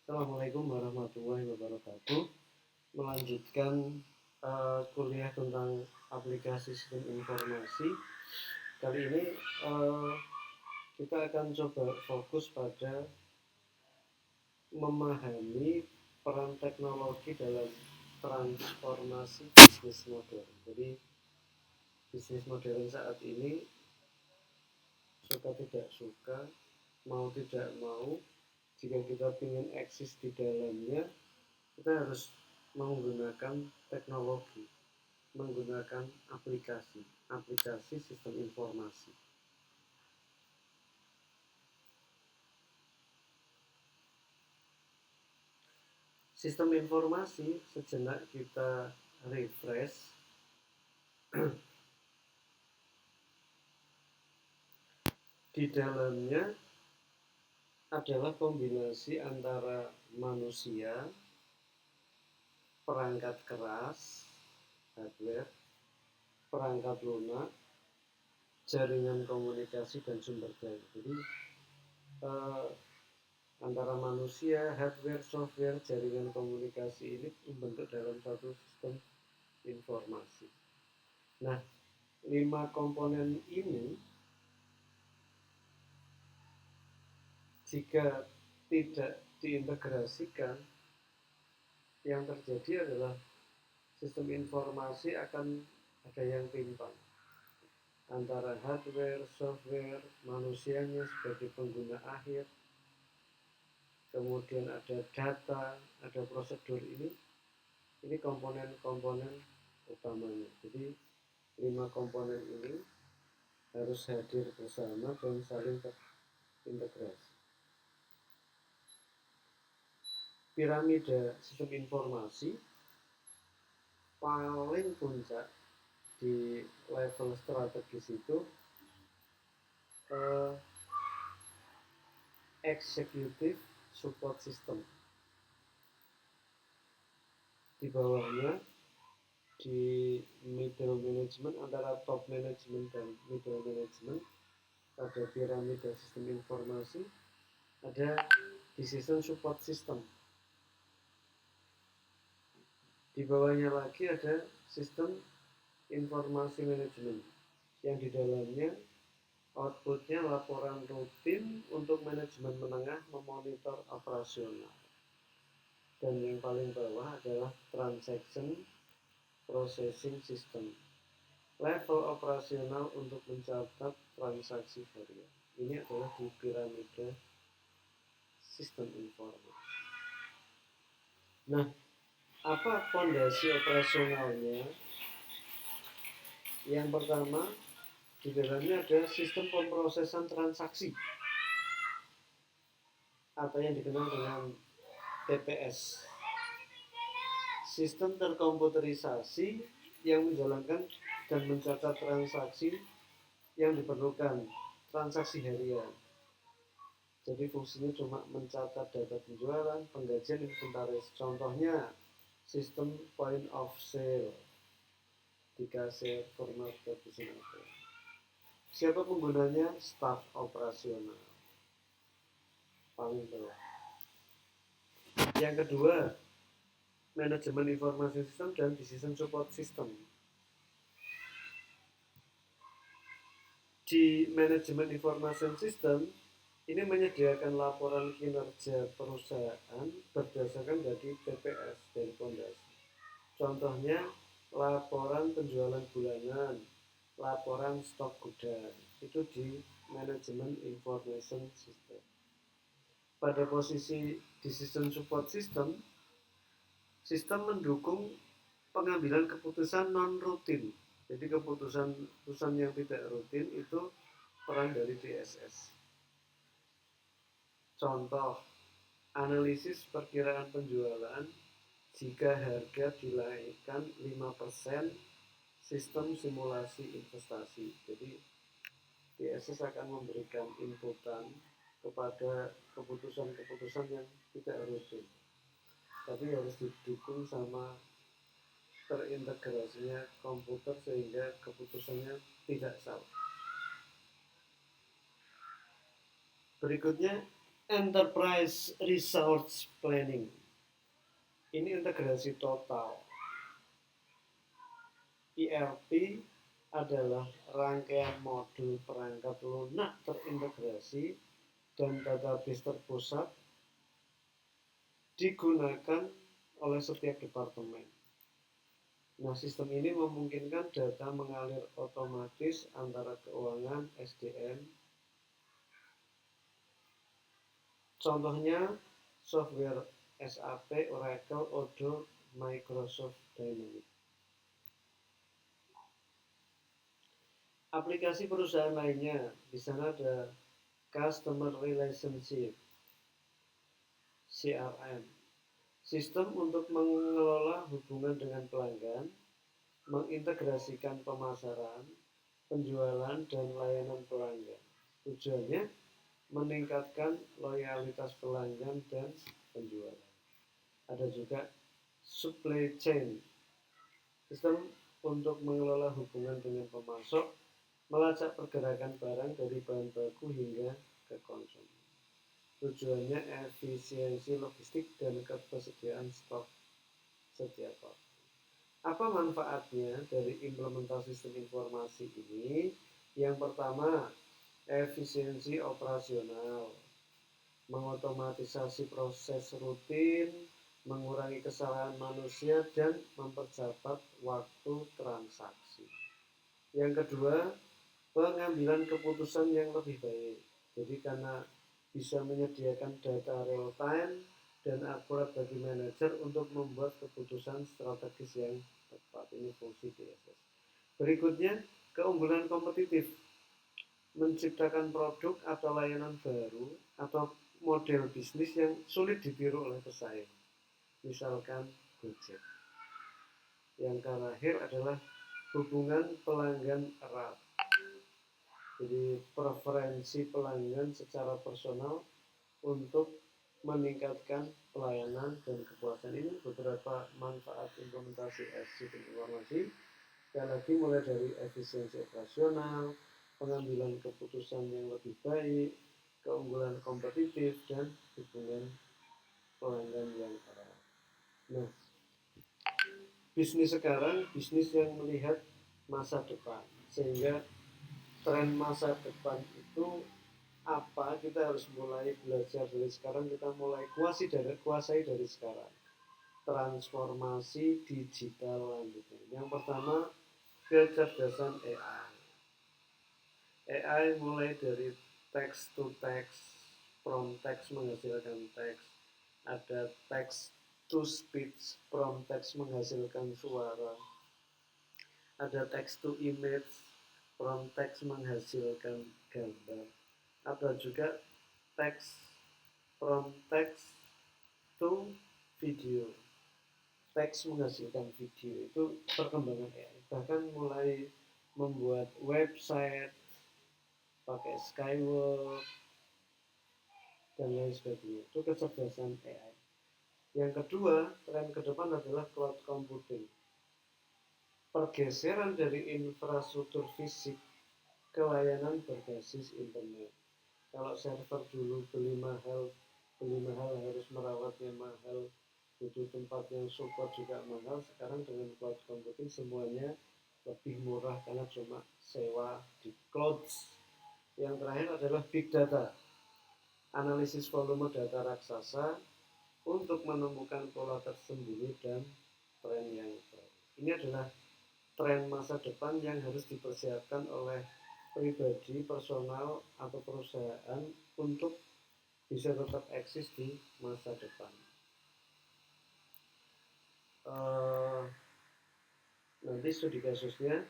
Assalamualaikum warahmatullahi wabarakatuh. Melanjutkan kuliah tentang aplikasi sistem informasi. Kali ini kita akan coba fokus pada memahami peran teknologi dalam transformasi bisnis modern. Jadi bisnis modern saat ini suka tidak suka, mau tidak mau, jika kita ingin eksis di dalamnya, kita harus menggunakan teknologi, menggunakan aplikasi sistem informasi. Sistem informasi, sejenak kita refresh. Di dalamnya adalah kombinasi antara manusia, perangkat keras, hardware, perangkat lunak, jaringan komunikasi, dan sumber daya. Jadi antara manusia, hardware, software, jaringan komunikasi ini membentuk dalam satu sistem informasi. Nah, 5 komponen ini jika tidak diintegrasikan, yang terjadi adalah sistem informasi akan ada yang timpang antara hardware, software, manusianya sebagai pengguna akhir, kemudian ada data, ada prosedur. Ini komponen-komponen utamanya. Jadi 5 komponen ini harus hadir bersama dan saling terintegrasi. Piramida sistem informasi paling puncak di level strategis itu executive support system. Di bawahnya, di middle management, antara top management dan middle management, ada piramida sistem informasi, ada decision support system. Di bawahnya lagi ada sistem informasi manajemen yang di dalamnya outputnya laporan rutin untuk manajemen menengah memonitor operasional. Dan yang paling bawah adalah transaction processing system, level operasional untuk mencatat transaksi harian. Ini adalah di piramida sistem informasi. Nah, apa fondasi operasionalnya? Yang pertama, di dalamnya ada sistem pemrosesan transaksi atau yang dikenal dengan TPS. Sistem terkomputerisasi yang menjalankan dan mencatat transaksi yang diperlukan, transaksi harian. Jadi fungsinya cuma mencatat data penjualan, penggajian, inventaris. Contohnya sistem point of sale di kasir, supermarket, di apa. Siapa penggunanya? Staf operasional. Paling bawah. Yang kedua, manajemen informasi sistem dan decision support system. Di manajemen informasi sistem ini menyediakan laporan kinerja perusahaan berdasarkan dari TPS, dari fondasi. Contohnya laporan penjualan bulanan, laporan stok gudang, itu di manajemen information system. Pada posisi decision support system, sistem mendukung pengambilan keputusan non-rutin. Jadi keputusan yang tidak rutin itu peran dari DSS. Contoh, analisis perkiraan penjualan jika harga dinaikkan 5%, sistem simulasi investasi. Jadi DSS akan memberikan inputan kepada keputusan-keputusan yang tidak rutin, tapi harus didukung sama terintegrasinya komputer sehingga keputusannya tidak salah. Berikutnya Enterprise Resource Planning. Ini integrasi total. ERP adalah rangkaian modul perangkat lunak terintegrasi dan database terpusat digunakan oleh setiap departemen. Nah, sistem ini memungkinkan data mengalir otomatis antara keuangan, SDM. Contohnya software SAP, Oracle, Odoo, Microsoft Dynamics. Aplikasi perusahaan lainnya, di sana ada Customer Relationship, CRM. Sistem untuk mengelola hubungan dengan pelanggan, mengintegrasikan pemasaran, penjualan, dan layanan pelanggan. Tujuannya meningkatkan loyalitas pelanggan dan penjualan. Ada juga supply chain, sistem untuk mengelola hubungan dengan pemasok, melacak pergerakan barang dari bahan baku hingga ke konsumen. Tujuannya efisiensi logistik dan ketersediaan stok setiap waktu. Apa manfaatnya dari implementasi sistem informasi ini? Yang pertama, efisiensi operasional, mengotomatisasi proses rutin, mengurangi kesalahan manusia, dan mempercepat waktu transaksi. Yang kedua, pengambilan keputusan yang lebih baik. Jadi karena bisa menyediakan data real time dan akurat bagi manajer untuk membuat keputusan strategis yang tepat. Ini fungsi BSS. Berikutnya, keunggulan kompetitif, menciptakan produk atau layanan baru atau model bisnis yang sulit ditiru oleh pesaing, misalkan Gojek. Yang terakhir adalah hubungan pelanggan erat. Jadi preferensi pelanggan secara personal untuk meningkatkan pelayanan dan kepuasan. Ini beberapa manfaat implementasi sistem informasi. Sekali lagi mulai dari efisiensi operasional, pengambilan keputusan yang lebih baik, keunggulan kompetitif, dan hubungan pelanggan yang erat. Nah, bisnis sekarang, bisnis yang melihat masa depan, sehingga tren masa depan itu apa, kita harus mulai belajar dari sekarang, kita mulai kuasai dari sekarang. Transformasi digital lanjutnya. Yang pertama, kecerdasan AI. AI mulai dari text to text, from text menghasilkan teks, ada text to speech, from text menghasilkan suara, ada text to image, from text menghasilkan gambar, ada juga text from text to video, teks menghasilkan video. Itu perkembangan AI. Bahkan mulai membuat website pakai Skyward dan lain sebagainya. Itu kecerdasan AI. Yang kedua, tren ke depan adalah cloud computing. Pergeseran dari infrastruktur fisik ke layanan berbasis internet. Kalau server dulu beli mahal harus merawatnya mahal, butuh tempat yang support juga mahal. Sekarang dengan cloud computing semuanya lebih murah karena cuma sewa di cloud. Yang terakhir adalah big data, analisis volume data raksasa untuk menemukan pola tersembunyi dan tren yang baru. Ini adalah tren masa depan yang harus dipersiapkan oleh pribadi, personal, atau perusahaan untuk bisa tetap eksis di masa depan. Nanti studi kasusnya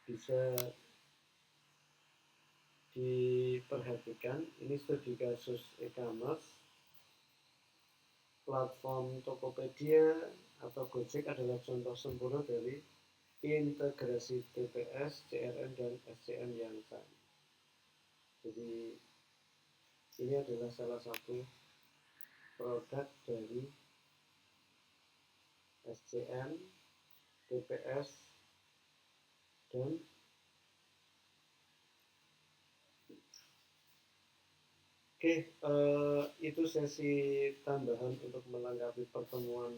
bisa diperhatikan. Ini studi kasus e-commerce. Platform Tokopedia atau Gojek adalah contoh sempurna dari integrasi TPS, CRM, dan SCM yang sama. Jadi ini adalah salah satu produk dari SCM, TPS, dan Oke, itu sesi tambahan untuk melengkapi pertemuan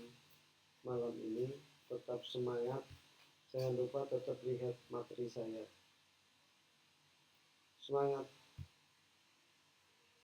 malam ini. Tetap semangat, jangan lupa tetap lihat materi saya. Semangat!